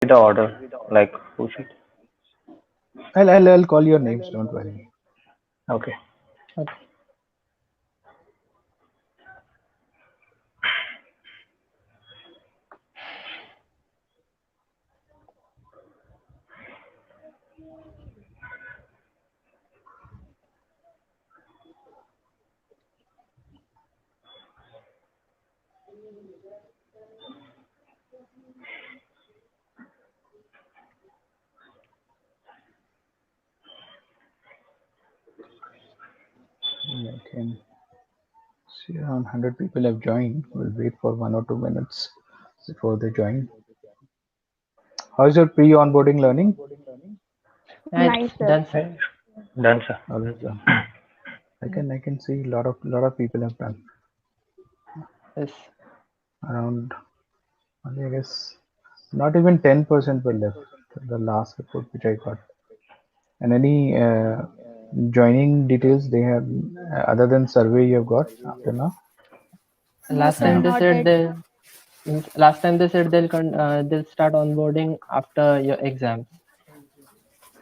the order? Like who should? I'll call your names. Don't worry. Okay. Okay. I can see around 100 people have joined. We'll wait for 1 or 2 minutes before they join. How's your pre-onboarding learning? Yeah, it's Nice, sir. done, sir. Hey, done, sir. All is done. I can see a lot of people have done. Yes. Around, I guess, not even 10% were left. The last report which I got. And any joining details they have other than survey you have got after now? No, Last sir, time they not said yet. they'll start onboarding after your exams.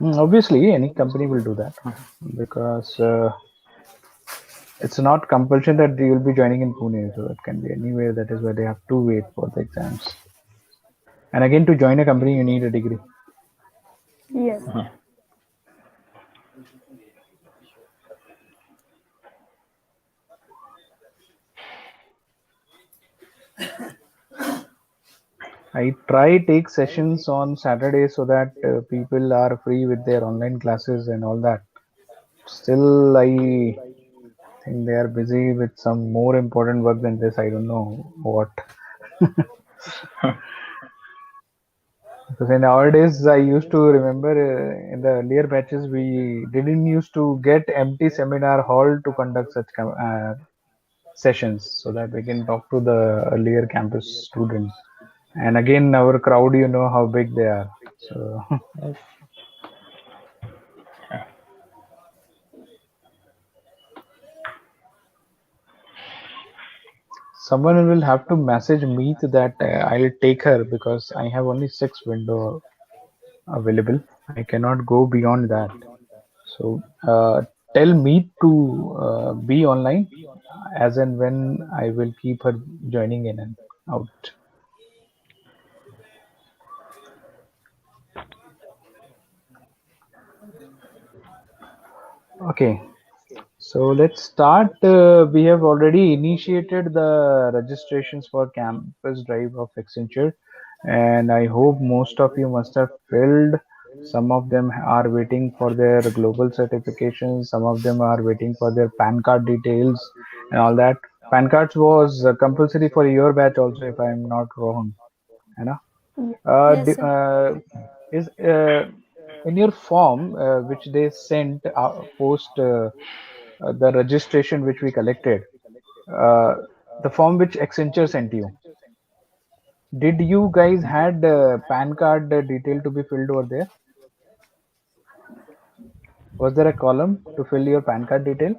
Obviously, any company will do that because it's not compulsion that you will be joining in Pune, so it can be anywhere. That is why they have to wait for the exams. And again, to join a company, you need a degree. Yes. I try take sessions on Saturday so that people are free with their online classes and all that. Still, I think they are busy with some more important work than this. I don't know what. Because in nowadays, I used to remember in the earlier batches, we didn't used to get empty seminar hall to conduct such sessions so that we can talk to the earlier campus students. And again, our crowd, you know how big they are. So Yes. someone will have to message me to that I'll take her because I have only 6 window available. I cannot go beyond that. So tell me to be online as and when I will keep her joining in and out. Okay, so let's start. We have already initiated the registrations for campus drive of Accenture, and I hope most of you must have filled. Some of them are waiting for their global certifications. Some of them are waiting for their PAN card details and all that. PAN cards was compulsory for your batch also, if I'm not wrong. You know? Yes. Yes, sir. Is in your form which they sent post the registration which we collected, uh, the form which Accenture sent you, did you guys had PAN card detail to be filled over there? Was there a column to fill your PAN card detail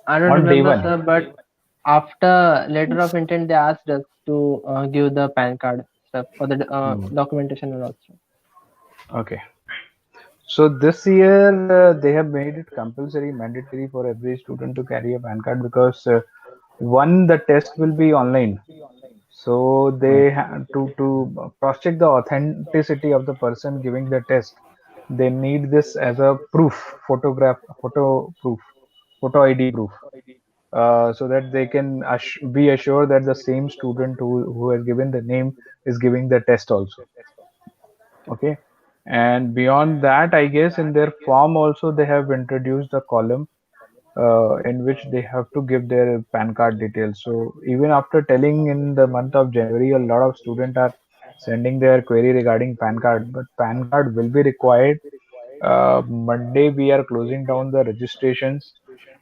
I don't on day remember, one? sir, but after letter of intent, they asked us to give the PAN card stuff for the documentation and all stuff. Okay. So this year they have made it compulsory, mandatory for every student to carry a PAN card because one, the test will be online. So they have to cross check the authenticity of the person giving the test. They need this as a proof, photo proof, photo ID proof, so that they can be assured that the same student who has given the name is giving the test also. Okay. And beyond that, I guess in their form also they have introduced a column in which they have to give their PAN card details. So even after telling in the month of January, a lot of students are sending their query regarding PAN card, but PAN card will be required. Monday we are closing down the registrations,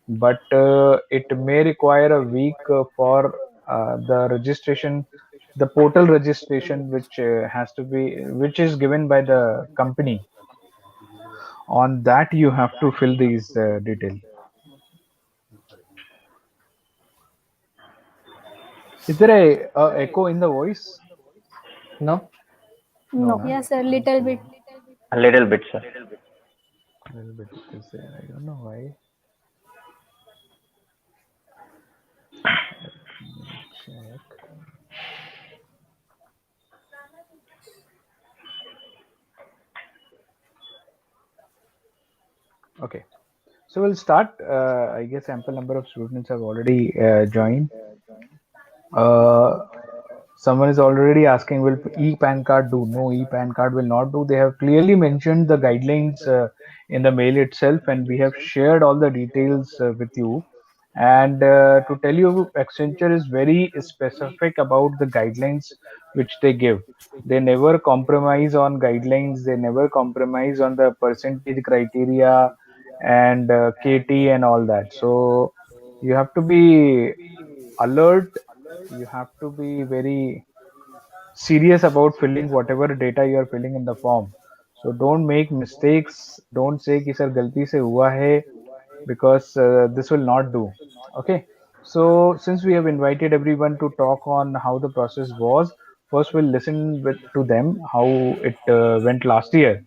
but it may require a week for the registration, the portal registration, which has to be, which is given by the company. On that, you have to fill these details. Is there a echo in the voice? No? No. no? Yes, sir. Little bit. A little bit, sir. A little bit is there. I don't know why. Let me check. Okay. So we'll start. I guess ample number of students have already joined. Uh, Someone is already asking, will e-PAN card do? No, e-PAN card will not do. They have clearly mentioned the guidelines in the mail itself, and we have shared all the details with you. And to tell you, Accenture is very specific about the guidelines which they give. They never compromise on guidelines. They never compromise on the percentage criteria and KT and all that. So you have to be alert. You have to be very serious about filling whatever data you are filling in the form. So don't make mistakes. Don't say कि sir गलती से हुआ है, because this will not do. Okay. So since we have invited everyone to talk on how the process was, first we'll listen to them how it went last year.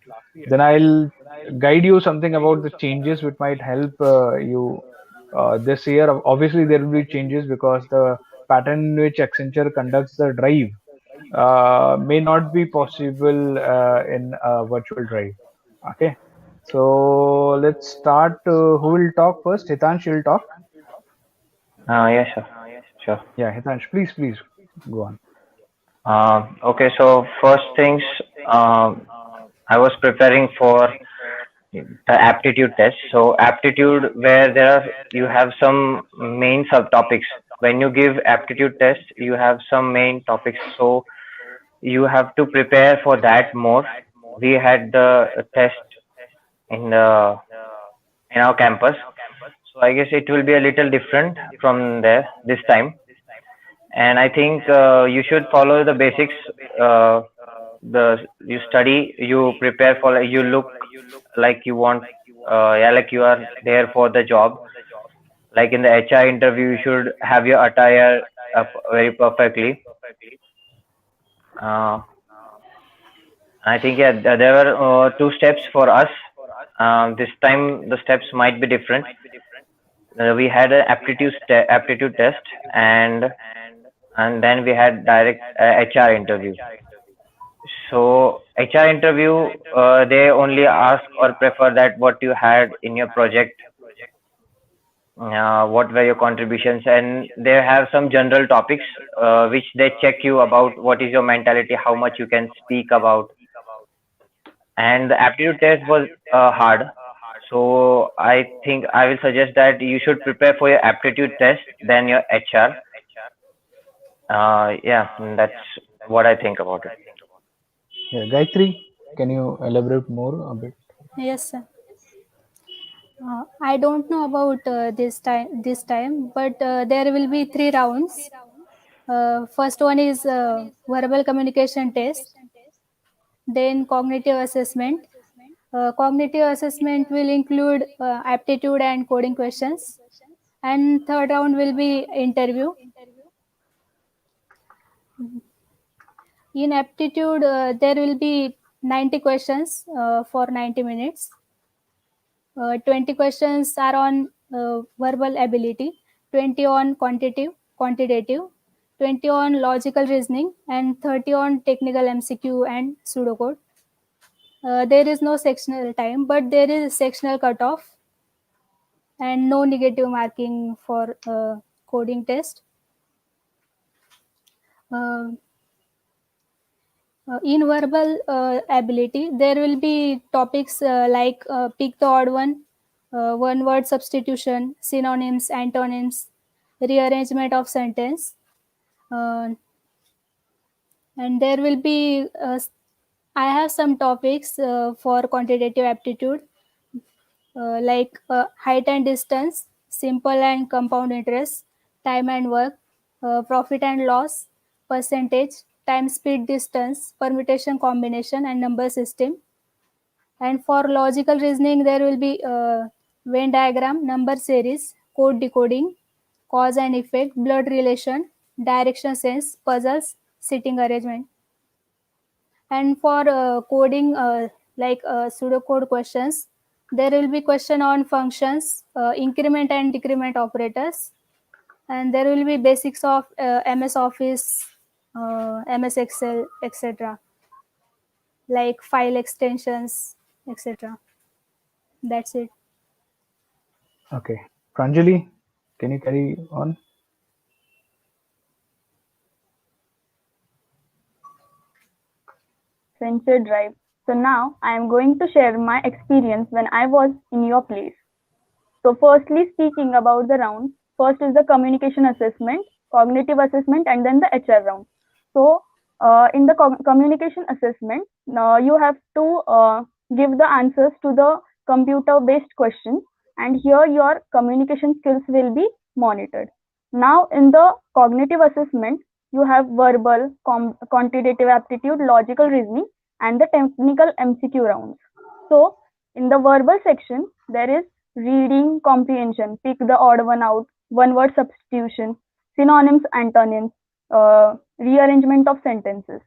Then I'll guide you something about the changes which might help you this year. Obviously, there will be changes because the pattern in which Accenture conducts the drive may not be possible in a virtual drive. Okay. So let's start. Who will talk first? Hitansh will talk. Yes, sir. Sure. Yeah, Hitansh, please go on. Okay, so first things, I was preparing for the aptitude test. So aptitude, where you have some main subtopics. When you give aptitude test, you have some main topics. So you have to prepare for that more. We had the test in the in our campus, so I guess it will be a little different from there this time. And I think you should follow the basics. The You study, you prepare for, like, you look like you want, yeah, like you are there for the job. Like in the HR interview, you should have your attire up very perfectly. Uh, I think, yeah, there were two steps for us. This time the steps might be different. We had an aptitude test, and then we had direct HR interview. So HR interview, they only ask or prefer that what you had in your project, what were your contributions, and they have some general topics which they check you about what is your mentality, how much you can speak about. And the aptitude test was hard. So I think I will suggest that you should prepare for your aptitude test, then your HR. Yeah, that's what I think about it. Yeah, Gayatri, can you elaborate more a bit? Yes, sir. I don't know about this time, but there will be 3 rounds. First one is verbal communication test, then cognitive assessment. Cognitive assessment will include aptitude and coding questions, and third round will be interview. In aptitude, there will be 90 questions for 90 minutes. 20 questions are on verbal ability, 20 on quantitative, 20 on logical reasoning, and 30 on technical MCQ and pseudocode. There is no sectional time, but there is sectional cutoff and no negative marking for coding test. Uh, in verbal ability, there will be topics like pick the odd one word substitution, synonyms, antonyms, rearrangement of sentence, uh, and there will be. I have some topics for quantitative aptitude, like height and distance, simple and compound interest, time and work, profit and loss, percentage, time, speed, distance, permutation, combination, and number system. And for logical reasoning, there will be Venn diagram, number series, code decoding, cause and effect, blood relation, direction sense, puzzles, sitting arrangement. And for coding, like pseudocode questions, there will be question on functions, increment and decrement operators, and there will be basics of MS Office, MS Excel, etc., like file extensions, etc. That's it. Okay. Pranjali, can you carry on? Accenture Drive. So now I am going to share my experience when I was in your place. So firstly, speaking about the rounds, first is the communication assessment, cognitive assessment, and then the HR round. So in the communication assessment, you have to give the answers to the computer-based questions, and here your communication skills will be monitored. Now in the cognitive assessment, you have verbal, quantitative aptitude, logical reasoning, and the technical MCQ rounds. So in the verbal section, there is reading comprehension, pick the odd one out, one word substitution, synonyms, antonyms, rearrangement of sentences.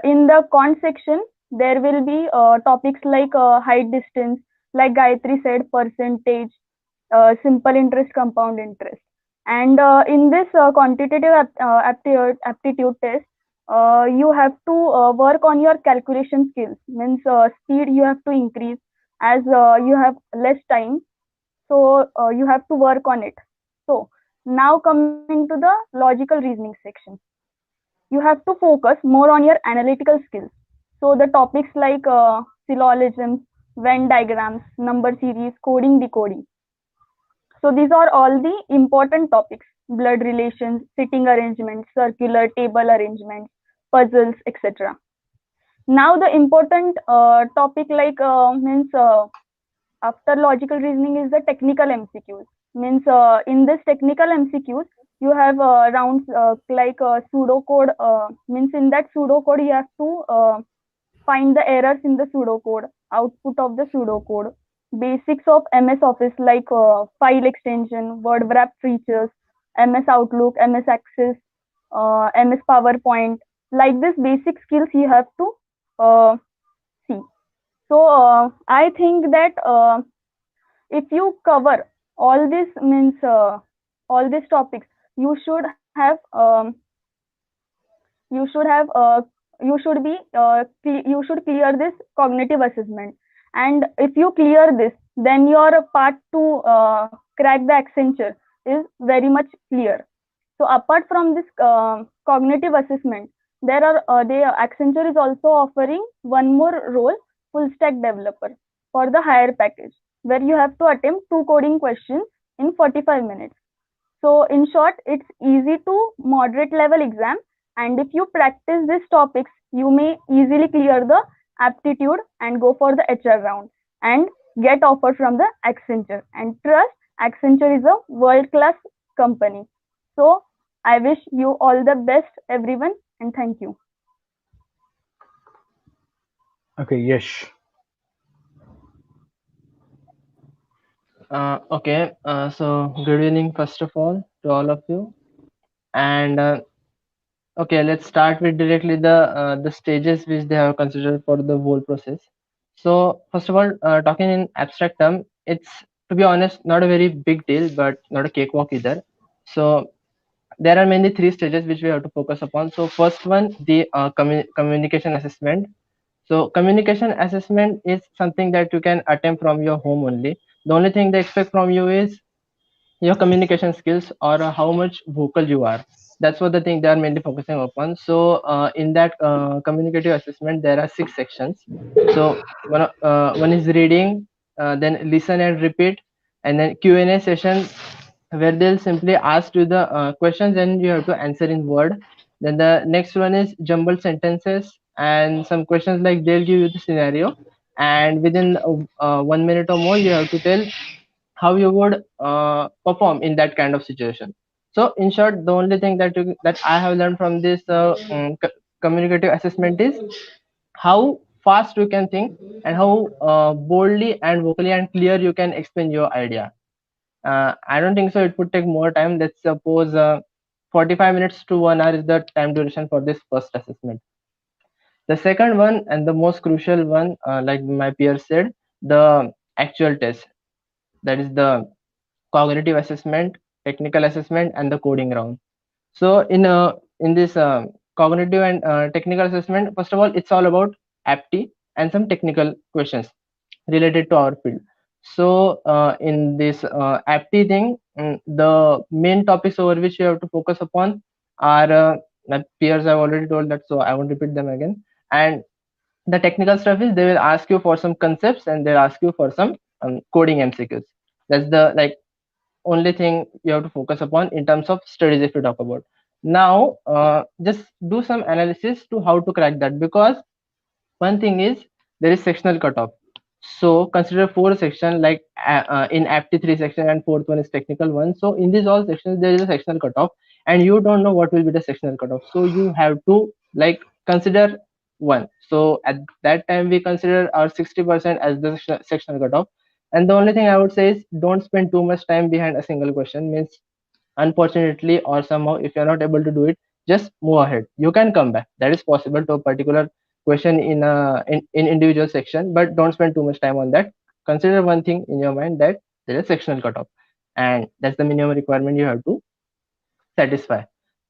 In the con section, there will be topics like height distance, like Gayatri said, percentage, simple interest, compound interest. And in this quantitative aptitude test, you have to work on your calculation skills, means speed you have to increase as you have less time, so you have to work on it. So now coming to the logical reasoning section, you have to focus more on your analytical skills. So the topics like syllogisms, Venn diagrams, number series, coding, decoding. So these are all the important topics: blood relations, sitting arrangements, circular table arrangements, puzzles, etc. Now the important topic like means after logical reasoning is the technical MCQs. Means in this technical MCQs, you have rounds like pseudocode. Means in that pseudocode, you have to find the errors in the pseudocode, output of the pseudocode, basics of MS Office like file extension, word wrap features, MS Outlook, MS Access, MS PowerPoint. Like this basic skills you have to see. So I think that if you cover all this, means all these topics, you should have you should have you should be you should clear this cognitive assessment. And if you clear this, then your path to crack the Accenture is very much clear. So apart from this cognitive assessment, there are Accenture is also offering one more role, full stack developer, for the higher package, where you have to attempt 2 coding questions in 45 minutes. So in short, it's easy to moderate level exam, and if you practice these topics, you may easily clear the aptitude and go for the HR round and get offer from the Accenture. And trust, Accenture is a world class company. So I wish you all the best, everyone, and thank you. Okay, Yash. Okay, so good evening, first of all, to all of you. And okay, let's start with directly the stages which they have considered for the whole process. So first of all, talking in abstract term, it's, to be honest, not a very big deal, but not a cakewalk either. So there are mainly 3 stages which we have to focus upon. So first one, the communication assessment. So communication assessment is something that you can attempt from your home only. The only thing they expect from you is your communication skills, or how much vocal you are. That's what the thing they are mainly focusing upon. So in that communicative assessment, there are 6 sections. So one is reading, then listen and repeat, and then Q&A session, where they'll simply ask you the questions and you have to answer in word. Then the next one is jumbled sentences, and some questions like they'll give you the scenario, and within 1 minute or more you have to tell how you would perform in that kind of situation. So in short, the only thing that I have learned from this communicative assessment is how fast you can think, and how boldly and vocally and clear you can explain your idea. I don't think so it would take more time. Let's suppose 45 minutes to 1 hour is the time duration for this first assessment. The second one and the most crucial one, like my peer said, the actual test, that is the cognitive assessment, technical assessment, and the coding round. So in this cognitive and technical assessment, first of all, it's all about apti and some technical questions related to our field. So in this apti thing, the main topics over which you have to focus upon are my peers have already told that, so I won't repeat them again. And the technical stuff is they will ask you for some concepts and they'll ask you for some coding MCQs. That's the like only thing you have to focus upon in terms of studies if you talk about. Now just do some analysis to how to crack that, because one thing is there is sectional cutoff. So consider 4 sections, like in apti 3 section and fourth one is technical one. So in these all sections there is a sectional cutoff and you don't know what will be the sectional cutoff, so you have to like consider one. So at that time we consider our 60% as the sectional cutoff. And the only thing I would say is don't spend too much time behind a single question. Means unfortunately or somehow if you're not able to do it, just move ahead. You can come back, that is possible, to a particular question in in individual section, but don't spend too much time on that. Consider one thing in your mind, that there is sectional cutoff, and that's the minimum requirement you have to satisfy.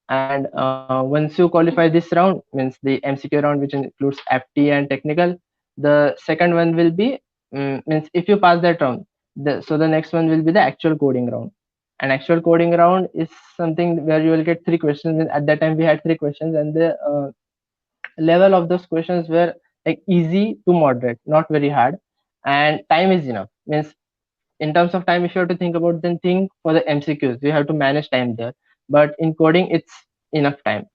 And once you qualify this round, means the MCQ round, which includes apti and technical, the second one will be means if you pass that round, so the next one will be the actual coding round. An actual coding round is something where you will get 3 questions. At that time we had 3 questions, and the level of those questions were like easy to moderate, not very hard, and time is enough. Means in terms of time, if you have to think about, then think for the MCQs, you have to manage time there. But in coding it's enough time.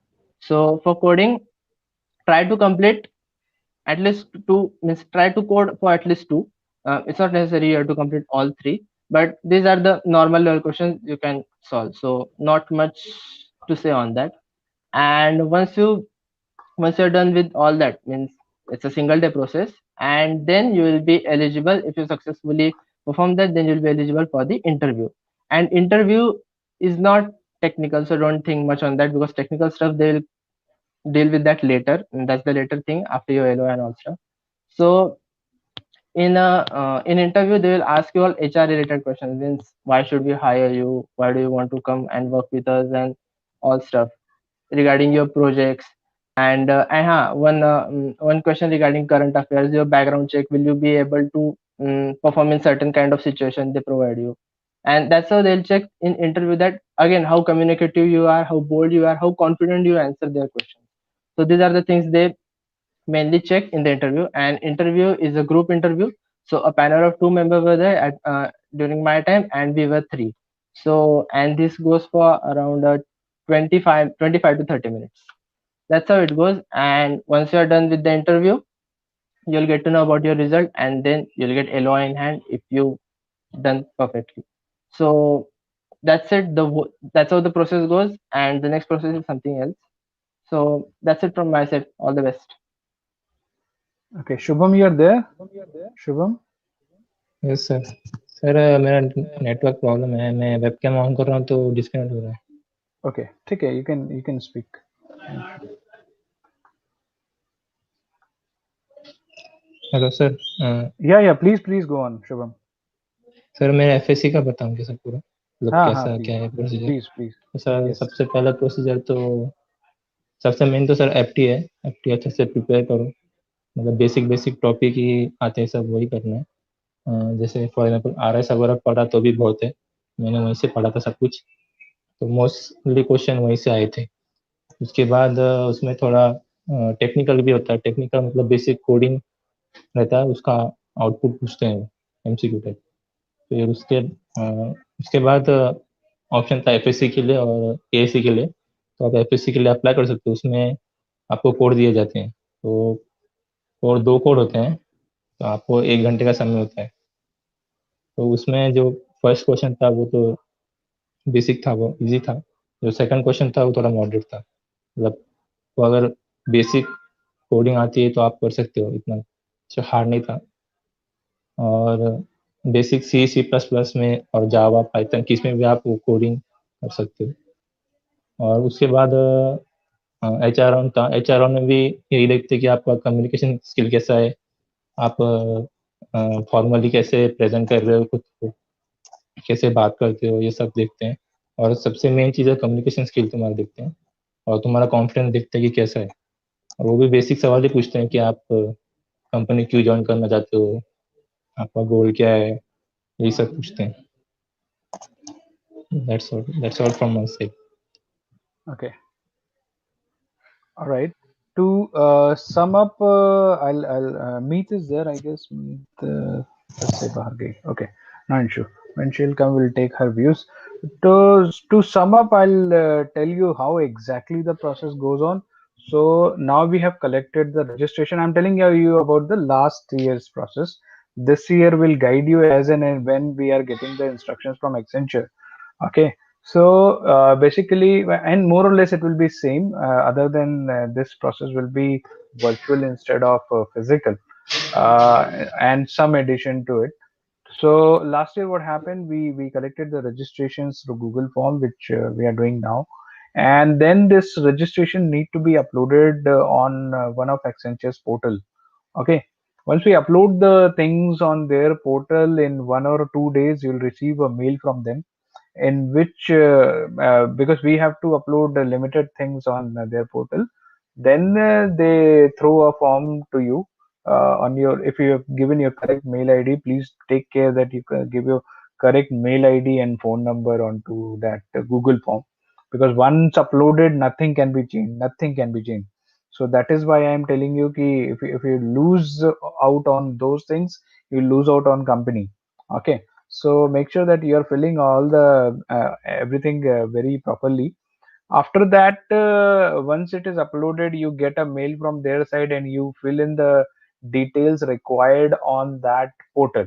So for coding, try to complete at least 2, means try to code for at least 2. It's not necessary you have to complete all 3, but these are the normal level questions you can solve, so not much to say on that. And once you're done with all that, means it's a single day process, and then you will be eligible. If you successfully perform that, then you'll be eligible for the interview. And interview is not technical, so don't think much on that, because technical stuff they will deal with that later, and that's the later thing after your LO and all stuff. So in interview they will ask you all HR related questions. Means why should we hire you, why do you want to come and work with us, and all stuff regarding your projects. And one question regarding current affairs, your background check, will you be able to perform in certain kind of situation they provide you. And that's how they'll check in interview, that again how communicative you are, how bold you are, how confident you answer their questions. So these are the things they mainly check in the interview. And interview is a group interview, so a panel of 2 members were there at during my time, and we were 3. So and this goes for around 25 to 30 minutes. That's how it goes. And once you're done with the interview, you'll get to know about your result, and then you'll get LOI in hand if you done perfectly. So that's it. That's how the process goes, and the next process is something else. So that's it from my side. All the best. Okay, Shubham, you're there? Shubham? Yes sir. Sir मेरा network problem है, मैं webcam on कर रहा हूँ तो disconnect हो रहा है. Okay, ठीक है, you can speak. Hello sir. Yeah, please go on, Shubham. Sir मैं FSC का बताऊँ क्या सर पूरा, मतलब हाँ, कैसा please, क्या है प्रोसीजर. please. तो सर Yes. सबसे पहला प्रोसीजर तो सबसे मेन तो सर एप्टी है. एप्टी अच्छे से प्रिपेयर करो, मतलब बेसिक टॉपिक ही आते हैं सब, वही करना है. जैसे फॉर एग्जाम्पल RS वगैरह पढ़ा तो भी बहुत है, मैंने वहीं से पढ़ा था सब कुछ, तो मोस्टली क्वेश्चन वहीं से आए थे. उसके बाद उसमें थोड़ा टेक्निकल भी होता है. टेक्निकल मतलब बेसिक कोडिंग रहता है, उसका आउटपुट पूछते हैं MCQ टाइप. फिर उसके बाद ऑप्शन था FSC के लिए और ASC के लिए. तो आप FSC के लिए अप्लाई कर सकते हो, उसमें आपको कोड दिए जाते हैं. तो और 2 कोड होते हैं, तो आपको 1 घंटे का समय होता है. तो उसमें जो फर्स्ट क्वेश्चन था वो तो बेसिक था, वो इजी था. जो सेकंड क्वेश्चन था वो थोड़ा मॉडरेट था. मतलब तो अगर बेसिक कोडिंग आती है तो आप कर सकते हो, इतना हार्ड नहीं था. और बेसिक C++ में और जावा पाइथन किस में भी आप कोडिंग कर सकते हो. और उसके बाद HR राउंड था। HR राउंड में भी यही देखते कि आपका कम्युनिकेशन स्किल कैसा है, आप फॉर्मली कैसे प्रेजेंट कर रहे हो खुद को, कैसे बात करते हो, ये सब देखते हैं। और सबसे मेन चीज़ है कम्युनिकेशन स्किल तुम्हारा देखते हैं, और तुम्हारा कॉन्फिडेंस देखते हैं कि कैसा है। और वो भी बेसिक सवाल ही पूछते हैं कि आप कंपनी क्यों ज्वाइन करना चाहते हो, आपका गोल क्या है, यही सब पूछते हैं। That's all from my side. Okay. All right. To sum up, I'll Meet is there, I guess. Meet, let's say bahar gayi. Okay, not sure. When she'll come, we'll take her views. To sum up, I'll tell you how exactly the process goes on. So now we have collected the registration. I'm telling you about the last year's process. This year will guide you as and when we are getting the instructions from Accenture. Okay, so basically, and more or less it will be same, other than this process will be virtual instead of physical, and some addition to it. So last year what happened, we collected the registrations through Google form, which we are doing now, and then this registration need to be uploaded on one of Accenture's portal. Okay, once we upload the things on their portal, in 1 or 2 days you'll receive a mail from them, in which because we have to upload limited things on their portal, then they throw a form to you on your, if you have given your correct mail id, please take care that you give your correct mail id and phone number onto that Google form, because once uploaded nothing can be changed, nothing can be changed. So that is why I am telling you ki if you lose out on those things, you lose out on company. Okay, so make sure that you are filling all the everything very properly. After that, once it is uploaded, you get a mail from their side and you fill in the details required on that portal.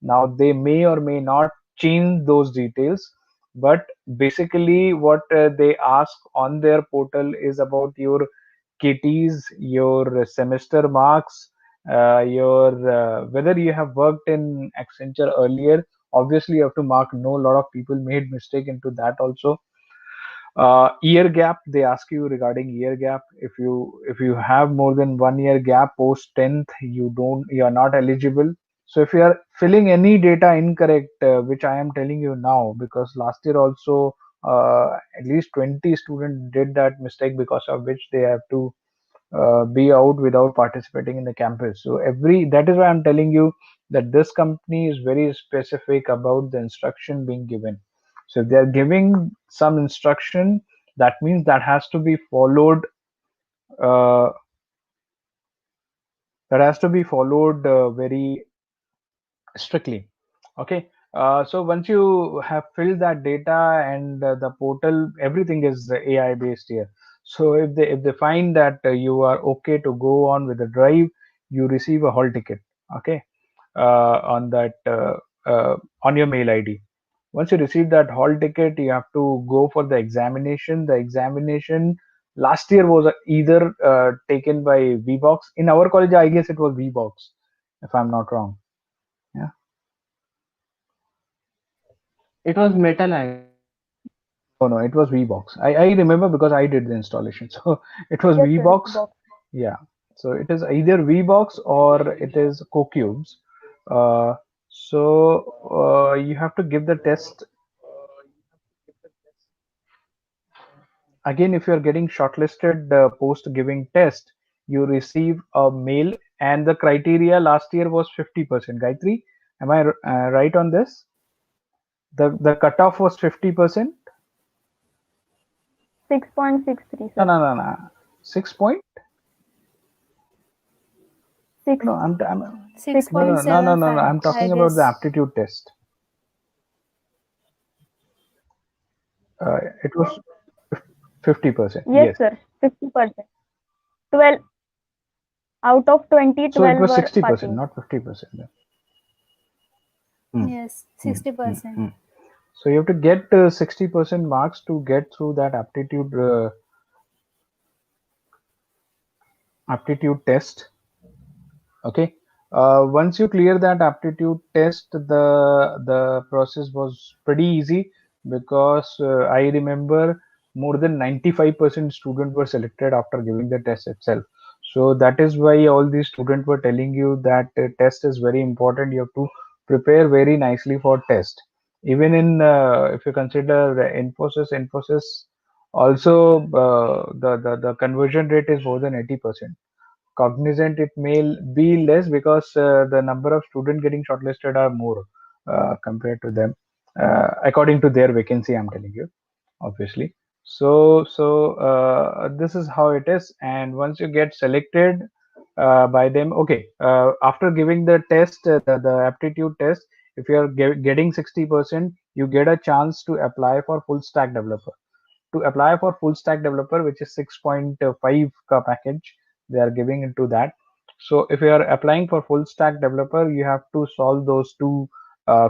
Now they may or may not change those details, but basically what they ask on their portal is about your KTs, your semester marks, your whether you have worked in Accenture earlier. Obviously you have to mark no, a lot of people made mistake into that also. Year gap, they ask you regarding year gap. If you have more than 1 year gap post 10th, you are not eligible. So if you are filling any data incorrect, which I am telling you now, because last year also at least 20 students did that mistake, because of which they have to be out without participating in the campus. So that is why I'm telling you that this company is very specific about the instruction being given. So if they are giving some instruction, that means that has to be followed. Uh, that has to be followed very strictly. Okay. So once you have filled that data and the portal, everything is AI based here. So if they find that you are okay to go on with the drive, you receive a hall ticket. Okay, on that on your mail ID. Once you receive that hall ticket, you have to go for the examination. The examination last year was either taken by VBox. In our college, I guess it was VBox, if I'm not wrong. Yeah. It was Metal Eye. Oh no, it was VBox. I remember because I did the installation. So it was Yes, sir, VBox. box. Yeah. So it is either VBox or it is CoCubes. Uh, so you have to give the test. Again, if you are getting shortlisted post giving test, you receive a mail, and the criteria last year was 50%. Gayatri, am I right on this? The cutoff was 50%. 6.63, No, sir. no, no, no. 6 point. 6. No, I'm no, no, 6.75. no, no, no, no. I'm I talking about the guess. aptitude test. It was 50%. Yes, Yes. sir, 50%. 12 out of 20, So it 12 was were 60%, passing. not 50%. Hmm. Yes, 60%. So you have to get 60% marks to get through that aptitude test. Okay. Once you clear that aptitude test, the process was pretty easy, because I remember more than 95% students were selected after giving the test itself. So that is why all these students were telling you that test is very important. You have to prepare very nicely for test. Even in if you consider Infosys also the conversion rate is more than 80%. Cognizant, it may be less because the number of students getting shortlisted are more compared to them, according to their vacancy. I'm telling you, obviously. So this is how it is. And once you get selected by them, okay, after giving the test, the aptitude test, if you are getting 60%, you get a chance to apply for full stack developer. To apply for full stack developer, which is 6.5 ka package they are giving into that. So if you are applying for full stack developer, you have to solve those two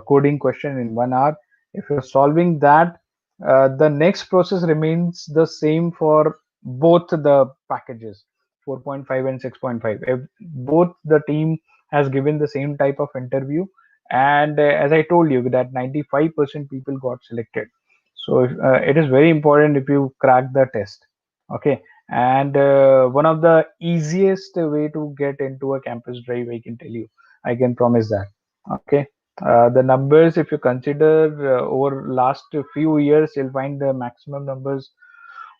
coding question in 1 hour. If you're solving that, the next process remains the same for both the packages, 4.5 and 6.5. If both the team has given the same type of interview, and as I told you that 95% people got selected. So it is very important if you crack the test. Okay. And one of the easiest way to get into a campus drive, I can tell you, I can promise that. Okay. The numbers, if you consider over last few years, you'll find the maximum numbers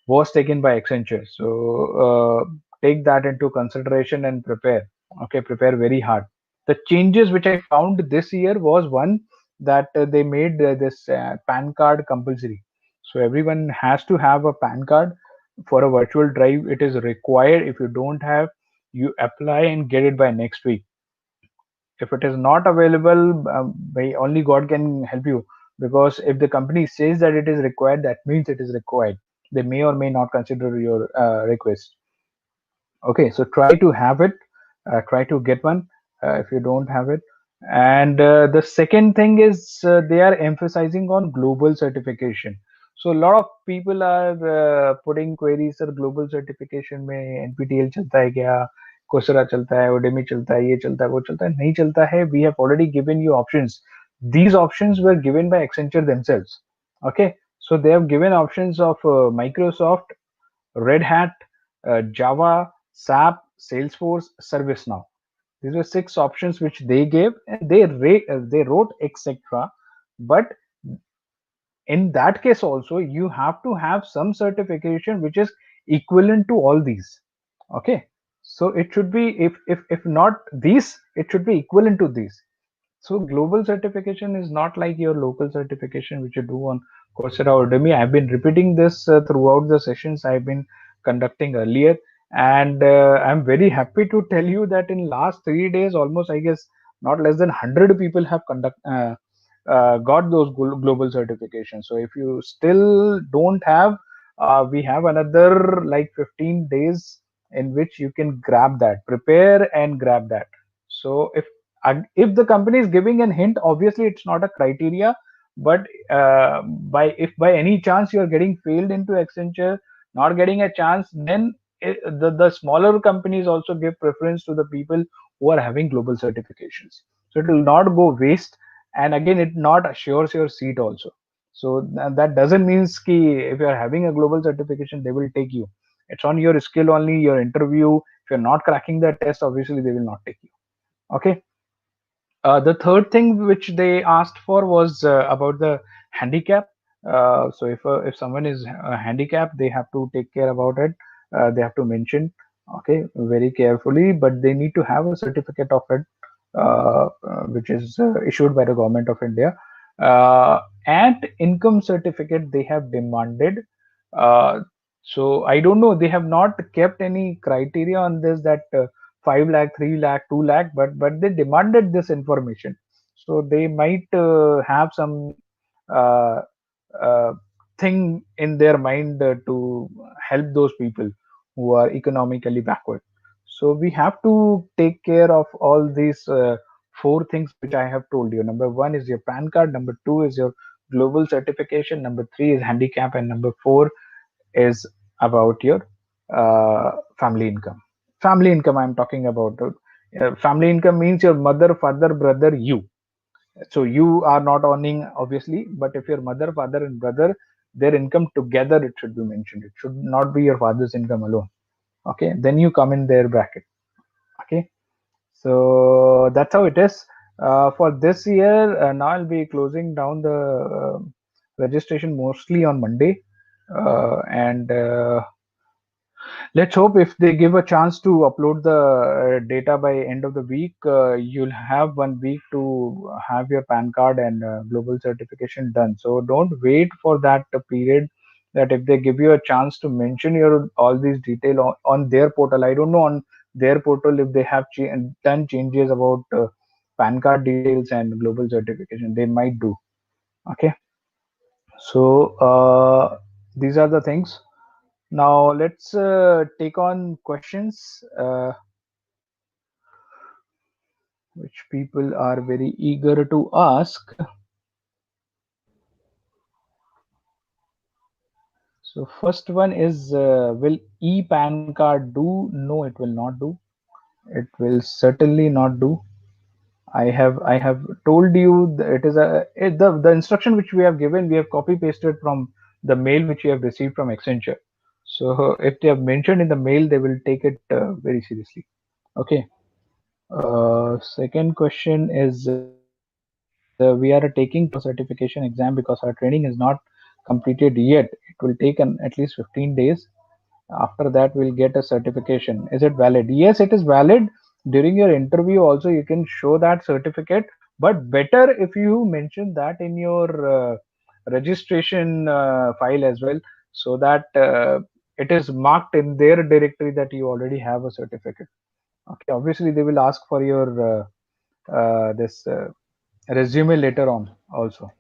was taken by Accenture. So take that into consideration and prepare. Okay, prepare very hard. The changes which I found this year was one, that they made this PAN card compulsory. So everyone has to have a PAN card for a virtual drive. It is required. If you don't have, you apply and get it by next week. If it is not available, by only God can help you, because if the company says that it is required, that means it is required. They may or may not consider your request. Okay, so try to have it, try to get one if you don't have it. And the second thing is they are emphasizing on global certification. So a lot of people are putting queries, sir global certification में NPTEL चलता है क्या, Coursera चलता है, Udemy चलता है, ये चलता है, वो चलता है, नहीं चलता है. We have already given you options. These options were given by Accenture themselves. Okay, so they have given options of Microsoft, Red Hat, Java, SAP, Salesforce, ServiceNow. These were 6 options which they gave, and they wrote etc. But in that case also, you have to have some certification which is equivalent to all these. Okay, so it should be, if not these, it should be equivalent to these. So global certification is not like your local certification which you do on Coursera or Udemy. I've been repeating this throughout the sessions I've been conducting earlier, and I'm very happy to tell you that in last 3 days, almost I guess not less than 100 people have got those global certifications. So if you still don't have, we have another like 15 days in which you can grab that, prepare and grab that. So if the company is giving an hint, obviously it's not a criteria, but if by any chance you are getting failed into Accenture, not getting a chance, then the smaller companies also give preference to the people who are having global certifications. So it will not go waste, and again it not assures your seat also. So that doesn't mean ki if you are having a global certification they will take you. It's on your skill only, your interview. If you're not cracking the test, obviously they will not take you. Okay. The third thing which they asked for was about the handicap. So if someone is handicapped, they have to take care about it. They have to mention, okay, very carefully, but they need to have a certificate of it, which is issued by the government of India. And income certificate they have demanded. So I don't know, they have not kept any criteria on this, that 5 lakh, 3 lakh, 2 lakh, but they demanded this information. So they might have some uh, uh, thing in their mind to help those people who are economically backward. So we have to take care of all these 4 things which I have told you. Number 1 is your PAN card, number 2 is your global certification, number 3 is handicap, and number 4 is about your family income. Family income I'm talking about. Family income means your mother, father, brother, you. So you are not earning obviously, but if your mother, father, and brother their income together, it should be mentioned. It should not be your father's income alone. Okay, then you come in their bracket. Okay, so that's how it is for this year. Now I'll be closing down the registration mostly on Monday, and let's hope if they give a chance to upload the data by end of the week, you'll have 1 week to have your PAN card and global certification done. So don't wait for that period. That if they give you a chance to mention your all these detail on their portal, I don't know on their portal if they have done changes about PAN card details and global certification. They might do. Okay, so these are the things. Now let's take on questions which people are very eager to ask. So first one is, will e-PAN card do? No, it will not do. It will certainly not do. I have told you it is the instruction which we have given, we have copy pasted from the mail which we have received from Accenture. So if they have mentioned in the mail, they will take it very seriously. Okay. Second question is, we are taking certification exam because our training is not completed yet. It will take at least 15 days. After that, we'll get a certification. Is it valid? Yes, it is valid. During your interview also, you can show that certificate, but better if you mention that in your registration file as well, so that it is marked in their directory that you already have a certificate. Okay, obviously they will ask for your this resume later on also.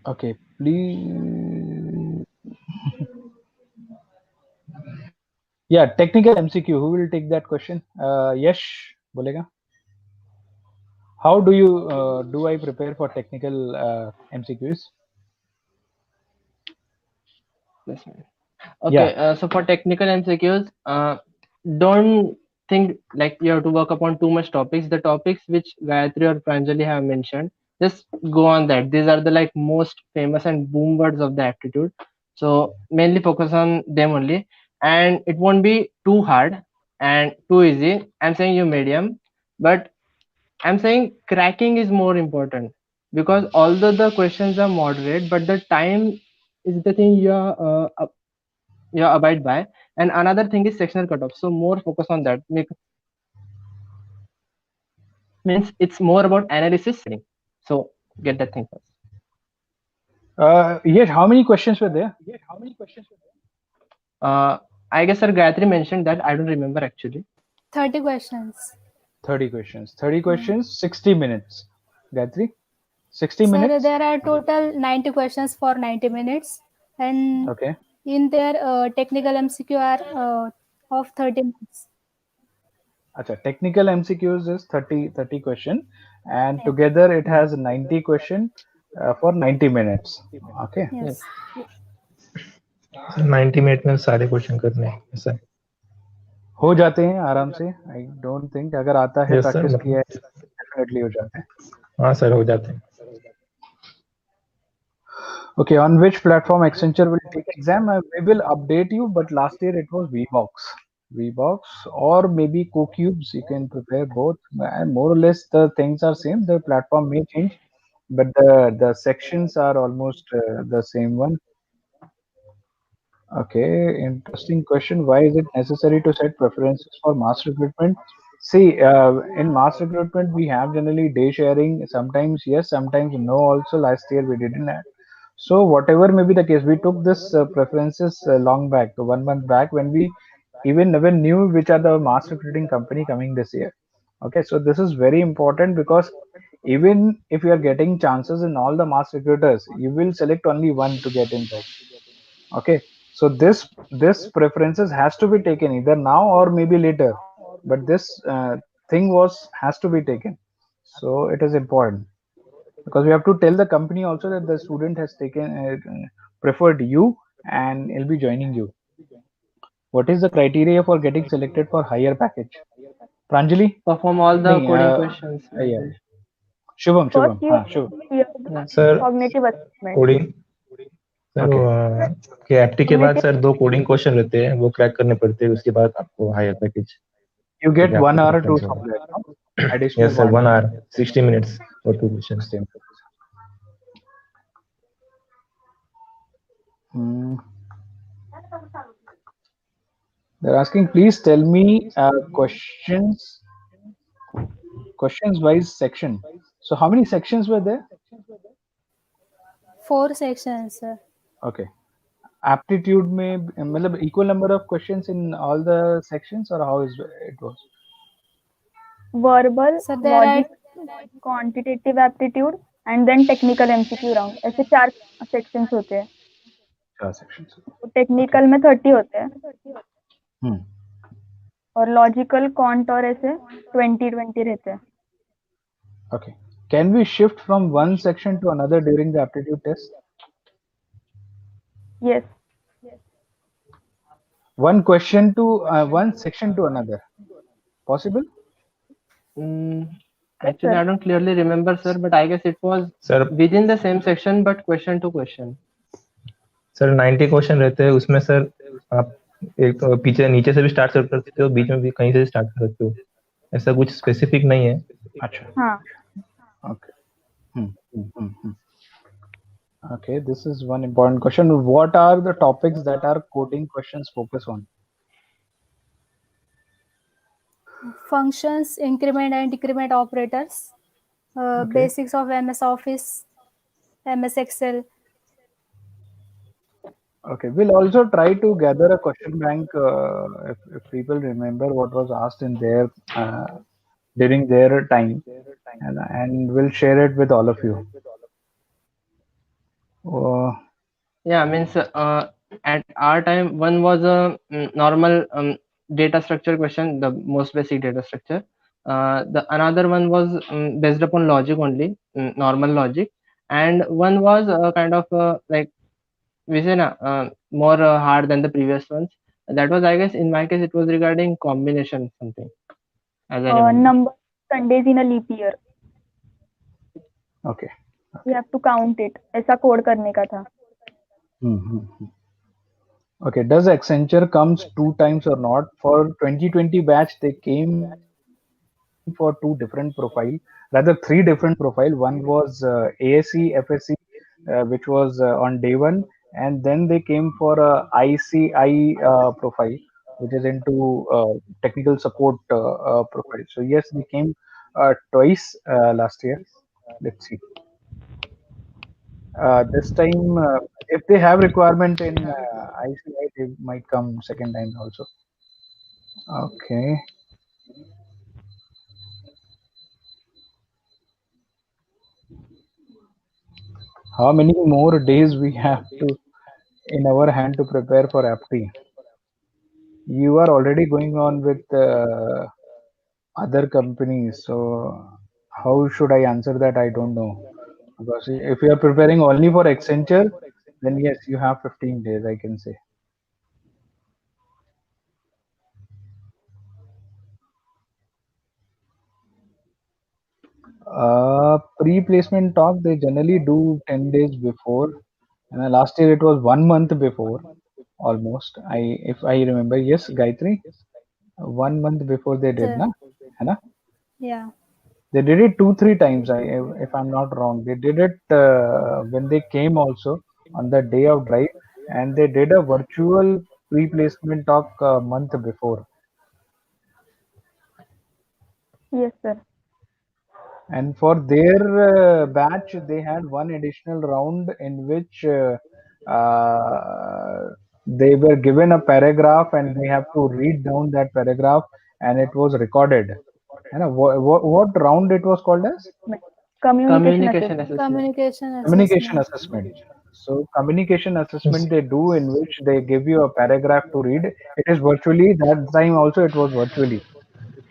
Okay, please. Yeah, technical MCQ. Who will take that question? Yash, bolega. How do I prepare for technical MCQs? Yes, ma'am. Okay, so for technical MCQs, don't think like you have to work upon too much topics. The topics which Gayatri or Pranjali have mentioned, just go on that. These are the like most famous and boom words of the aptitude. So mainly focus on them only, and it won't be too hard and too easy. I'm saying you medium, but I'm saying cracking is more important, because although the questions are moderate, but the time is the thing you abide by. And another thing is sectional cutoff. So more focus on that. Means it's more about analysis. So get that thing first. Yes. How many questions were there? I guess Sir Gayatri mentioned that. I don't remember actually. 30 questions. 30 questions. 30 questions. 60 minutes. Gayatri, 60 Sir, minutes. there are total 90 questions for 90 minutes, and Okay. in their technical MCQ are of 30 minutes. Acha, technical MCQs is 30 question, and together it has 90 question for 90 minutes. Okay. Yes. 90 minute में सारे question करने हैं ऐसा है। हो जाते हैं आराम से. I don't think अगर आता है Yes, sir, practice मतलब- किया है definitely हो जाते हैं. हाँ सर हो जाते हैं। Okay, on which platform Accenture will take exam? We will update you, but last year it was VBox or maybe CoCubes. You can prepare both. More or less the things are same. The platform may change, but the sections are almost the same one. Okay, interesting question. Why is it necessary to set preferences for mass recruitment? See, in mass recruitment, we have generally day sharing. Sometimes yes, sometimes no. Also, last year we didn't have. So whatever may be the case, we took this preferences long back, 1 month back, when we even never knew which are the mass recruiting company coming this year. Okay, so this is very important because even if you are getting chances in all the mass recruiters, you will select only one to get inside. Okay, so this preferences has to be taken either now or maybe later, but this thing has to be taken. So it is important because we have to tell the company also that the student has taken preferred you and he'll be joining you. What is the criteria for getting selected for higher package? Pranjali? Perform all the Nahi, coding questions. yeah. Shubham. First, you have Shubham. to clear the sir cognitive assessment. Coding sir Okay. के एप्टी के बाद sir 2 coding question रहते हैं, वो crack करने पड़ते हैं, उसके बाद आपको हायर पैकेज You get आपको 1 hour to preference solve होगा। that, no? Additional yes sir 1 hour 60 minutes for 2 questions। Hmm. They're asking, please tell me questions wise section. So how many sections were there? 4 sections, sir. Okay. Aptitude में मतलब equal number of questions in all the sections, or how is it was? Verbal, So there are logic, quantitative aptitude, and then technical MCQ round. ऐसे 4 sections होते हैं। 4 sections. Technical में 30 होते हैं Hmm. और logical quant और ऐसे 20 रहते हैं। Okay. Can we shift from one section to another during the aptitude test? Yes. One question to one section to another. Possible? Actually, I don't clearly remember, sir, but I guess it was sir within the same section, but question to question. Sir 90 question रहते हैं, उसमें sir आप एक तो पीछे नीचे से भी स्टार्ट कर सकते हो, बीच में भी कहीं से स्टार्ट कर सकते हो, ऐसा कुछ स्पेसिफिक नहीं है। अच्छा। हाँ। Okay. Okay, this is one important question. What are the topics that are coding questions focus on? functions, increment and decrement operators, Okay. basics of MS Office, MS Excel. Okay, we'll also try to gather a question bank if people remember what was asked in their during their time, and we'll share it with all of you. Yeah, means at our time, one was a normal data structure question, the most basic data structure. The another one was based upon logic only, normal logic, and one was kind of like we say na, more hard than the previous ones. That was, I guess, in my case, it was regarding combination something. As I remember. Number Sundays in a leap year. Okay. You have to count it. ऐसा code करने का था। Okay, does Accenture comes 2 times or not? For 2020 batch, they came for 2 different profile, rather 3 different profile. One was ASC FSC, which was on day 1, and then they came for a ICI profile, which is into technical support profile. So yes, they came twice last year. Let's see. This time, if they have requirement in ICI, they might come second time also. Okay. How many more days we have to in our hand to prepare for APTI? You are already going on with other companies, so how should I answer that? I don't know. Because if you are preparing only for Accenture, then yes, you have 15 days, I can say. Pre-placement talk, they generally do 10 days before, and last year it was 1 month before, almost. If I remember, yes, Gayatri, 1 month before they did, Sir. na? Hai na? Yeah. They did it 2-3 times, if I'm not wrong. They did it when they came also on the day of drive, and they did a virtual pre-placement talk a month before. Yes, sir. And for their batch, they had one additional round in which they were given a paragraph and they have to read down that paragraph, and it was recorded. You know, what round it was called as? Communication assessment. Communication assessment. So communication assessment they do, in which they give you a paragraph to read. It is virtually. That time also it was virtually.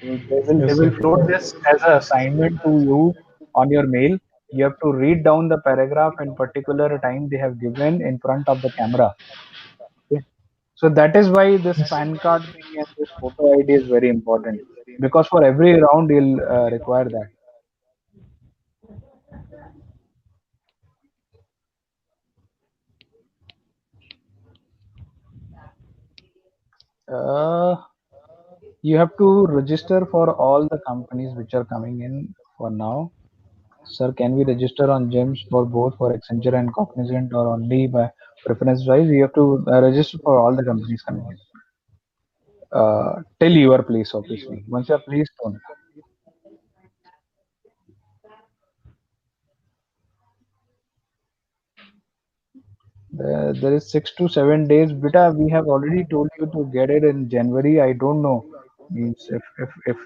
They will float this as an assignment to you on your mail. You have to read down the paragraph in particular time they have given in front of the camera. Okay. So that is why this PAN card thing and this photo ID is very important, because for every round you'll require that. You have to register for all the companies which are coming in for now. Sir, can we register on GEMS for both for Accenture and Cognizant, or only by preference wise? You have to register for all the companies coming in. Till your place, obviously. Once you're placed, don't. There is 6 to 7 days. Beta, we have already told you to get it in January. I don't know. Means if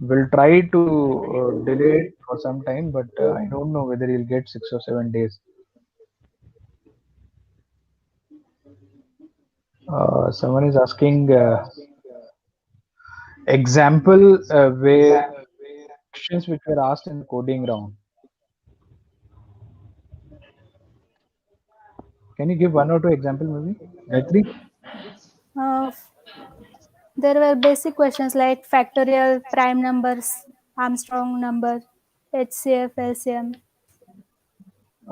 we'll try to delay it for some time, but I don't know whether you'll get 6 or 7 days. Someone is asking example where questions which were asked in the coding round. Can you give one or two example maybe? Gayatri? Uh, there were basic questions like factorial, prime numbers, Armstrong number, HCF, LCM.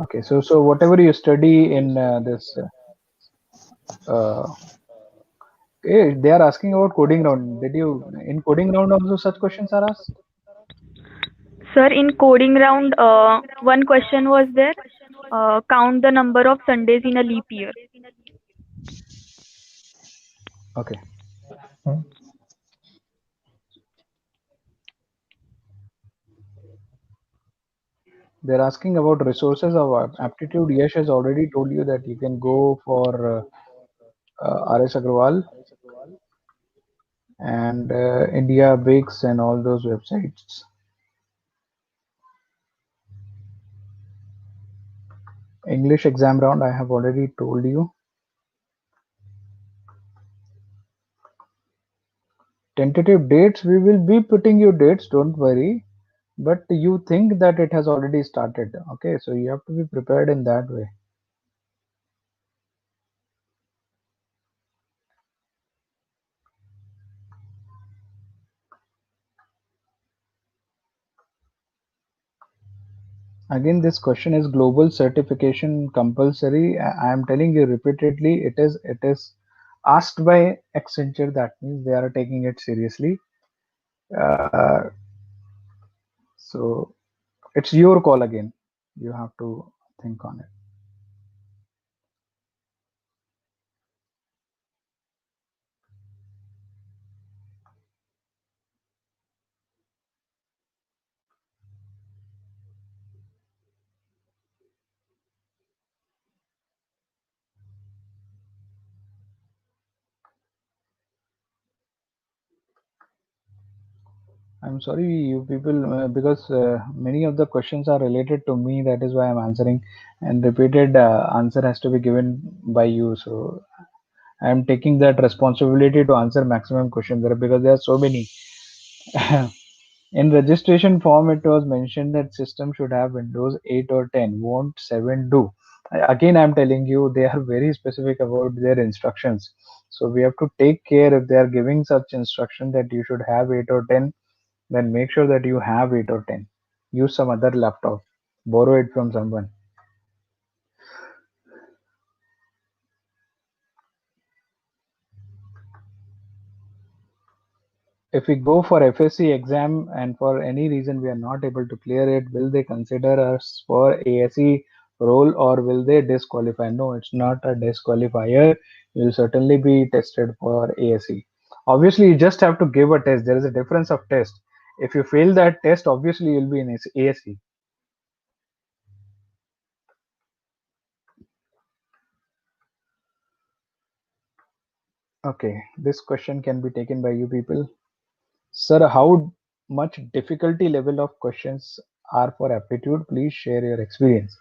Okay, so whatever you study in this, they are asking about coding round. Did you in coding round also such questions are asked? Sir, in coding round, one question was there. Count the number of Sundays in a leap year. Okay. Hmm. They're asking about resources of aptitude. Yash has already told you that you can go for RS Agrawal and India Bakes and all those websites. English exam round, I have already told you. Tentative dates, we will be putting you dates, don't worry. But you think that it has already started. Okay, so you have to be prepared in that way. Again, this question is global certification compulsory. I am telling you repeatedly, it is asked by Accenture. That means they are taking it seriously. Uh, so it's your call again. You have to think on it. I'm sorry, you people, because many of the questions are related to me. That is why I'm answering, and repeated answer has to be given by you. So I'm taking that responsibility to answer maximum questions there because there are so many. In registration form, it was mentioned that system should have Windows 8 or 10. Won't 7 do? Again, I'm telling you, they are very specific about their instructions. So we have to take care if they are giving such instruction that you should have 8 or 10, then make sure that you have 8 or 10. Use some other laptop, borrow it from someone. If we go for FSC exam and for any reason we are not able to clear it, will they consider us for ASE role or will they disqualify? No, it's not a disqualifier. You'll certainly be tested for ASE. Obviously, you just have to give a test. There is a difference of test. If you fail that test, obviously you'll be in ASE. Okay, this question can be taken by you people. Sir, how much difficulty level of questions are for aptitude? Please share your experience.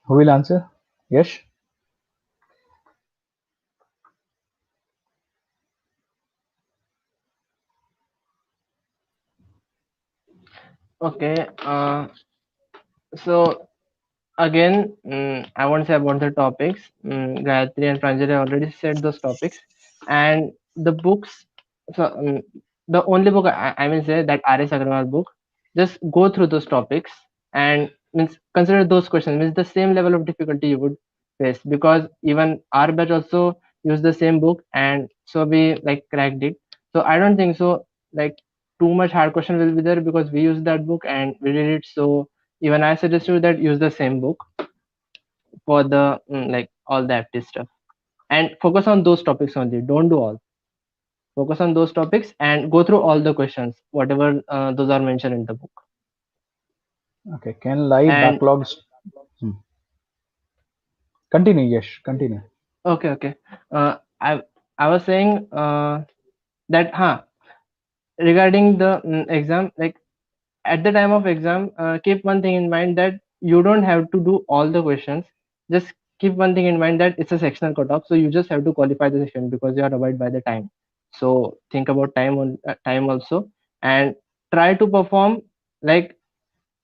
Who will answer? Yes. Okay. So again, I won't say about the topics. Gayatri and Pranjali already said those topics, and the books. So the only book I will say that R.S. Agrawal book. Just go through those topics and means consider those questions means the same level of difficulty you would face, because even our batch also used the same book, and so we like cracked it. So I don't think so like too much hard question will be there, because we used that book and we did it. So even I suggest you that use the same book for the like all the FT stuff, and focus on those topics only. Don't do all. Focus on those topics and go through all the questions, whatever those are mentioned in the book. Okay, can live And backlogs? Hmm. Continue, Yash. Continue. okay. I was saying that regarding the exam, like at the time of exam, keep one thing in mind that you don't have to do all the questions. Just keep one thing in mind that it's a sectional cutoff, so you just have to qualify the section because you are abide by the time. So think about time also, and try to perform like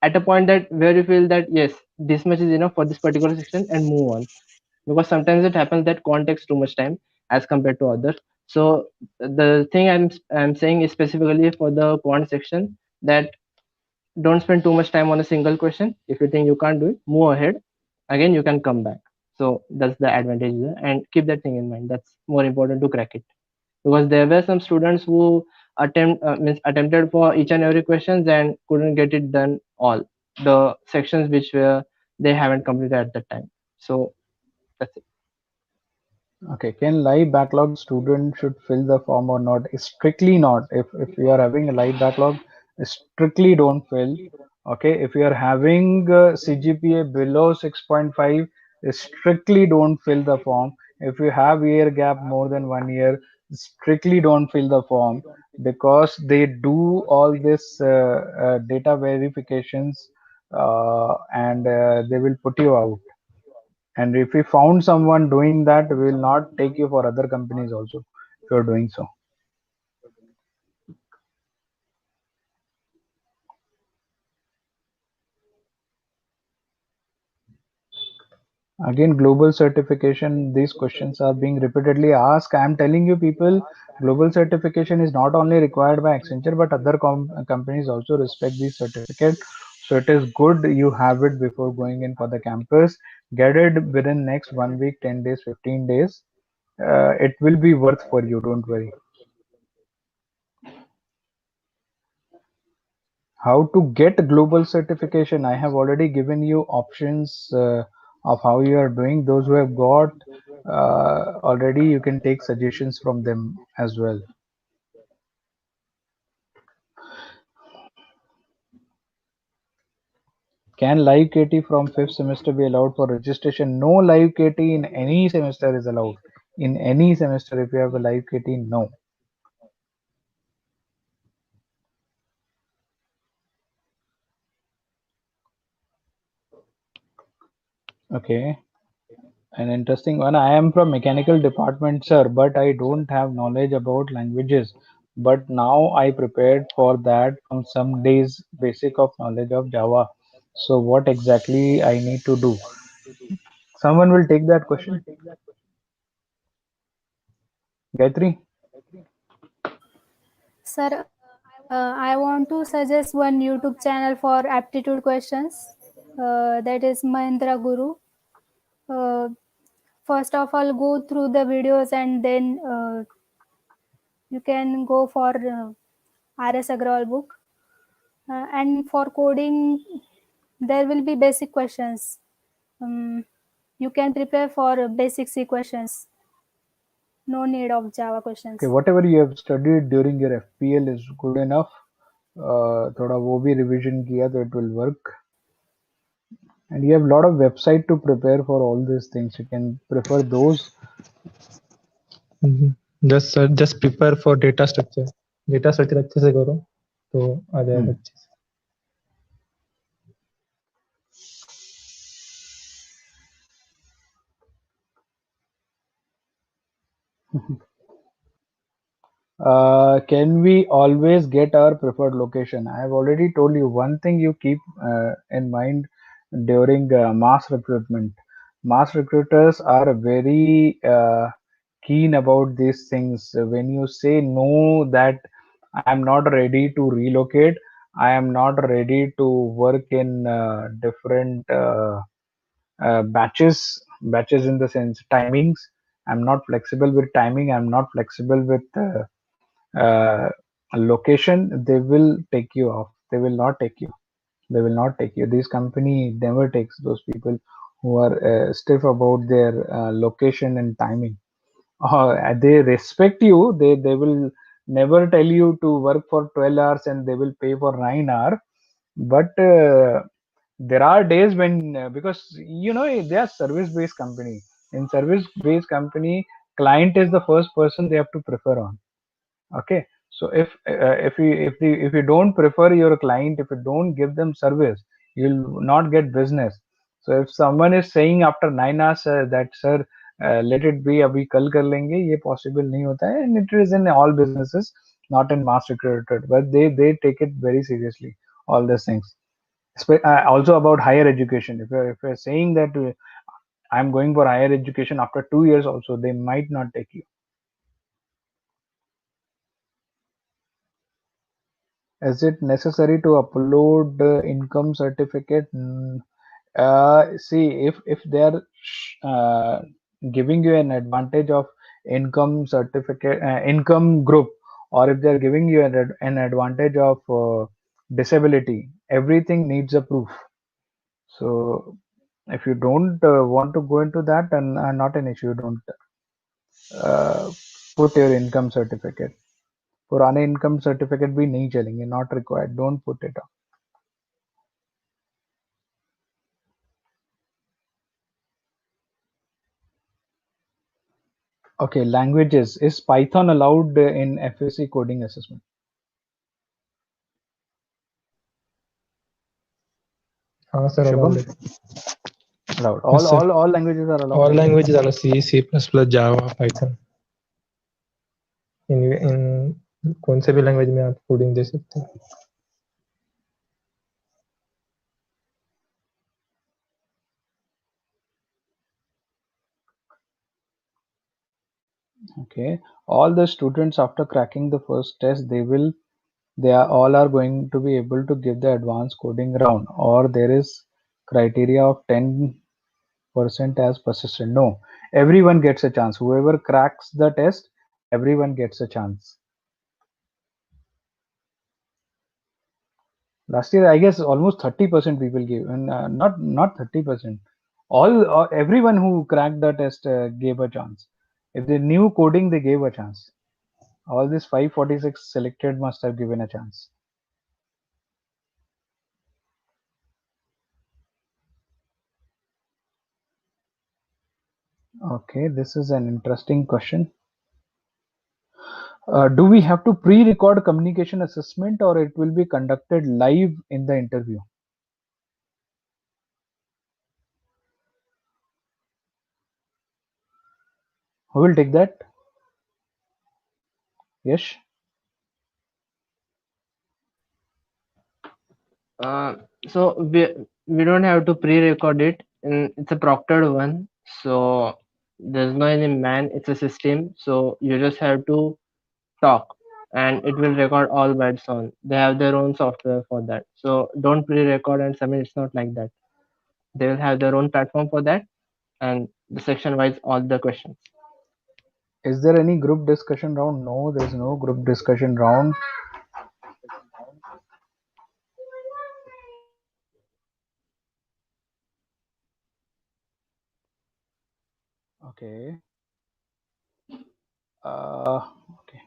at a point that where you feel that yes, this much is enough for this particular section, and move on, because sometimes it happens that quant takes too much time as compared to others. So the thing I'm saying is specifically for the quant section, that don't spend too much time on a single question. If you think you can't do it, move ahead. Again, you can come back. So that's the advantage there, and keep that thing in mind. That's more important to crack it, because there were some students who attempted for each and every questions and couldn't get it done all the sections which were they haven't completed at that time. So that's it. Okay, can live backlog student should fill the form or not? Strictly not. If you are having a live backlog, strictly don't fill. Okay, if you are having CGPA below 6.5, strictly don't fill the form. If you have year gap more than 1 year, strictly don't fill the form, because they do all this data verifications, and they will put you out. And if we found someone doing that, we will not take you for other companies also if you're doing so. Again, global certification, these questions are being repeatedly asked. I am telling you people, global certification is not only required by Accenture, but other companies also respect these certificate. So it is good you have it before going in for the campus. Get it within next 1 week, 10 days, 15 days. It will be worth for you, don't worry. How to get global certification? I have already given you options of how you are doing. Those who have got already, you can take suggestions from them as well. Can live KT from 5th semester be allowed for registration? No live KT in any semester is allowed. In any semester, if you have a live KT, no. Okay. An interesting one. I am from mechanical department, sir, but I don't have knowledge about languages. But now I prepared for that from some days basic of knowledge of Java. So what exactly I need to do? Someone will take that question. Gayatri? Sir, I want to suggest one YouTube channel for aptitude questions. That is Mahindra Guru. Uh, First of all, go through the videos, and then you can go for RS Agrawal book. And for coding, there will be basic questions. You can prepare for basic C questions. No need of Java Okay, questions. whatever you have studied during your FPL is good enough. थोड़ा वो भी revision किया तो it will work. And you have a lot of website to prepare for all these things. You can prefer those. just prepare for data structure अच्छे से करो तो आ जाएगा अच्छे से. Can we always get our preferred location? I have already told you one thing you keep in mind during mass recruitment. Mass recruiters are very keen about these things. When you say no, that I am not ready to relocate, I am not ready to work in different batches in the sense timings. I'm not flexible with timing. I'm not flexible with location. They will take you off. They will not take you. They will not take you. This company never takes those people who are stiff about their location and timing. They respect you. They will never tell you to work for 12 hours and they will pay for 9 hours. But there are days when because they are service based company. In service based company, client is the first person they have to prefer on. Okay, so if you don't prefer your client, if you don't give them service, you'll not get business. So if someone is saying after 9 hours that sir, let it be, abhi kal kar lenge, ye possible nahi hota hai, and it is in all businesses, not in mass recruited, but they take it very seriously, all these things. Also about higher education, if you're saying that I'm going for higher education after 2 years also, they might not take you. Is it necessary to upload income certificate? See, if they are giving you an advantage of income certificate, income group, or if they are giving you an advantage of disability, everything needs a proof. So if you don't want to go into that, then not an issue. Don't uh, put your income certificate. पुराने income certificate भी नहीं चलेंगे, not required, don't put it up. Okay, languages. Is Python allowed in FSC coding assessment? हाँ sir, Shubham? allowed. Allowed. Yes, sir. All languages are allowed. All languages are C, C++, Java, Python. इन कौन से भी language में आप coding दे सकते हैं. Okay. All the students after cracking the first test, all are going to be able to give the advanced coding round, or there is criteria of 10% as persistent. No, everyone gets a chance. Whoever cracks the test, everyone gets a chance. Last year, I guess almost 30% people gave, and not 30%. Everyone who cracked the test gave a chance. If they knew coding, they gave a chance. All these 546 selected must have given a chance. Okay, this is an interesting question. Do we have to pre-record communication assessment, or it will be conducted live in the interview? Who will take that? Yes. So we don't have to pre-record it, and it's a proctored one. So there's no any man. It's a system. So you just have to talk, and it will record all by its own. They have their own software for that. So don't pre-record and submit. It's not like that. They will have their own platform for that, and the section-wise all the questions. Is there any group discussion round? No, there is no group discussion round. Okay. Okay.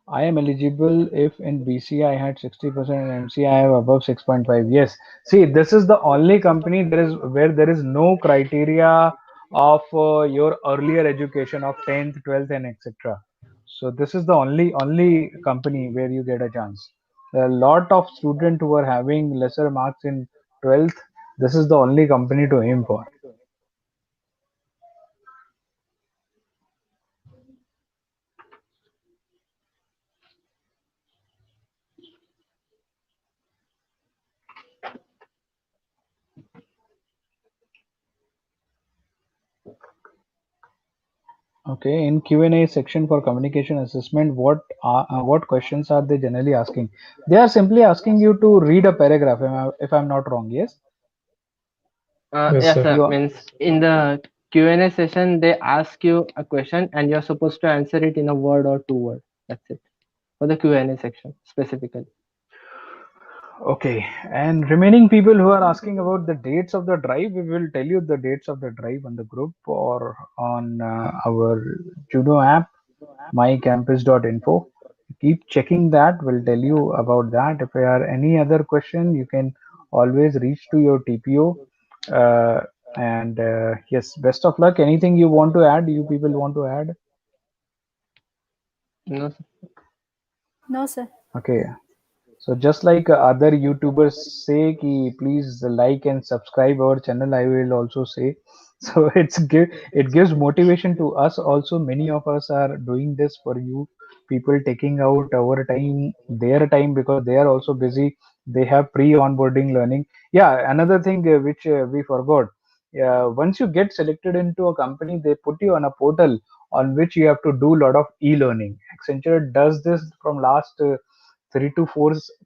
I am eligible if in BC I had 60% and MC I have above 6.5. Yes. See, this is the only company where there is no criteria of your earlier education of 10th, 12th, and etc. So this is the only company where you get a chance. There are a lot of students who are having lesser marks in 12th. This is the only company to aim for. Okay, in Q&A section for communication assessment, what questions are they generally asking? They are simply asking you to read a paragraph, if I'm not wrong. Yes. Yes, Yes, sir. sir. You are, Means in the Q&A session, they ask you a question and you're supposed to answer it in a word or two words. That's it. For the Q&A section specifically. okay. And remaining people who are asking about the dates of the drive, we will tell you the dates of the drive on the group or on our Juno app, mycampus.info. Keep checking that. We'll tell you about that. If there are any other question, you can always reach to your TPO. And yes, best of luck. Anything you want to add? You people want to add? No, sir. No, sir. Okay. So just like other YouTubers say, ki please like and subscribe our channel, I will also say. So it gives motivation to us also. Many of us are doing this for you people, taking out our time, their time, because they are also busy. They have pre-onboarding learning. Yeah, another thing which we forgot. Once you get selected into a company, they put you on a portal on which you have to do a lot of e-learning. Accenture does this from last 3 to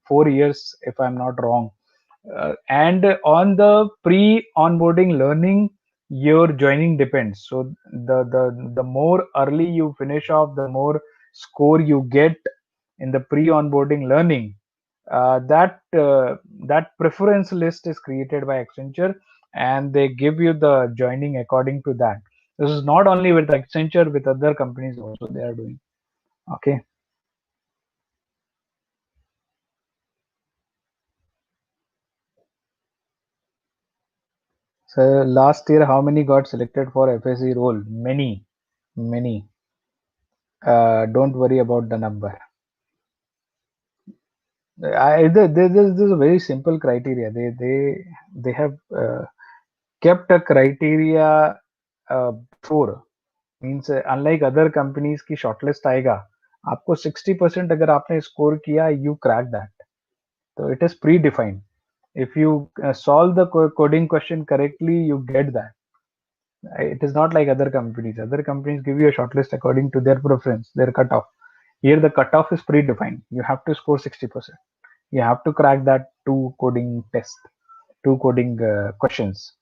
4 years, if I'm not wrong. And on the pre-onboarding learning, your joining depends. So the more early you finish off, the more score you get in the pre-onboarding learning. That preference list is created by Accenture, and they give you the joining according to that. This is not only with Accenture, with other companies also they are doing. Okay. So last year, how many got selected for FSC role? Many, many. Don't worry about the number. There's a very simple criteria. They have kept a criteria before. Means unlike other companies की shortlist आएगा, आपको 60% अगर आपने score किया, you crack that. So it is predefined. If you solve the coding question correctly, you get that. It is not like other companies. Other companies give you a shortlist according to their preference, their cutoff. Here, the cutoff is predefined. You have to score 60%. You have to crack that two coding test, two coding questions.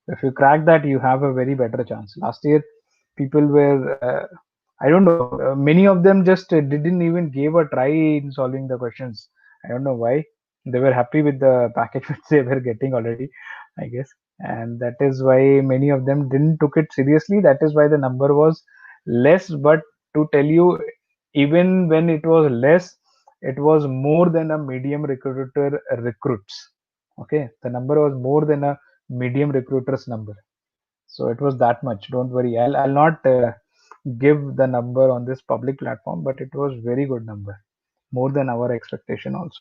If you crack that, you have a very better chance. Last year, people were, I don't know, many of them just didn't even give a try in solving the questions. I don't know why. They were happy with the package which they were getting already, I guess. And that is why many of them didn't took it seriously. That is why the number was less. But to tell you, even when it was less, it was more than a medium recruiter recruits. Okay, the number was more than a medium recruiter's number. So it was that much. Don't worry. I'll not give the number on this public platform, but it was very good number, more than our expectation also.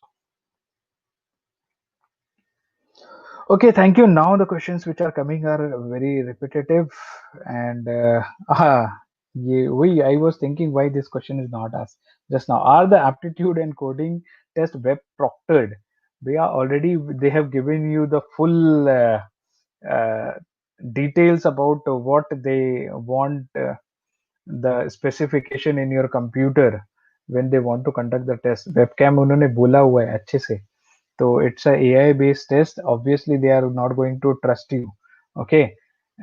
Okay, thank you. Now the questions which are coming are very repetitive, and I was thinking why this question is not asked just now. Are the aptitude and coding test web proctored? They have given you the full uh, details about what they want, the specification in your computer when they want to conduct the test. Webcam उन्होंने बोला हुआ है अच्छे से. तो it's a AI based test. Obviously they are not going to trust you. Okay.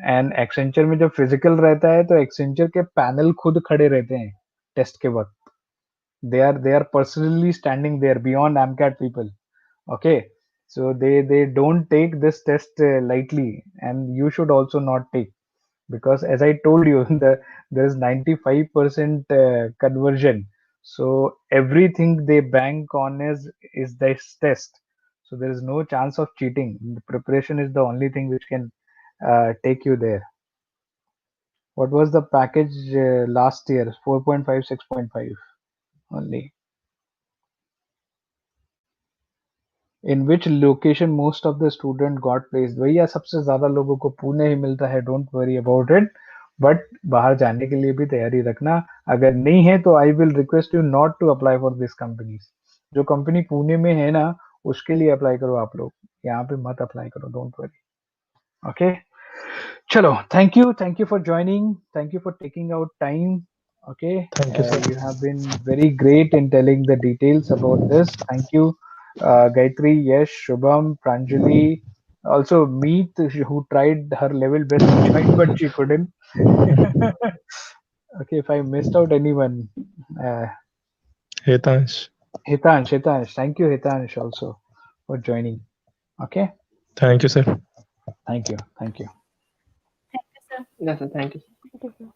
And Accenture में जब physical रहता है तो Accenture के panel खुद खड़े रहते हैं test के वक्त. They are personally standing there beyond AMCAT people. Okay. So they don't take this test lightly, and you should also not take, because as I told you, there is 95% conversion. So everything they bank on is this test. So there is no chance of cheating. The preparation is the only thing which can take you there. What was the package last year? 4.5, 6.5 only. In which location most of the student got placed? भैया सबसे ज्यादा लोगों को पुणे ही मिलता है. Don't worry about it. But बाहर जाने के लिए भी तैयारी रखना. अगर नहीं है तो I will request you not to apply for this companies. जो कंपनी पुणे में है ना, उसके लिए अप्लाई करो आप लोग. यहाँ पे मत अप्लाई करो. Don't worry. Okay. Chalo, thank you for joining. Thank you for taking out time. Okay, Thank you, sir. you have been very great in telling the details about this. Thank you, Gayatri, Yesh, Shubham, Pranjali, also Meet, who tried her level best to join but she couldn't. Okay, if I missed out anyone, Hetansh. Hitansh, thank you, Hitansh, also for joining. Okay, Thank you, sir. thank you. Thank you, sir. Yes, sir. Thank you. Thank you, sir.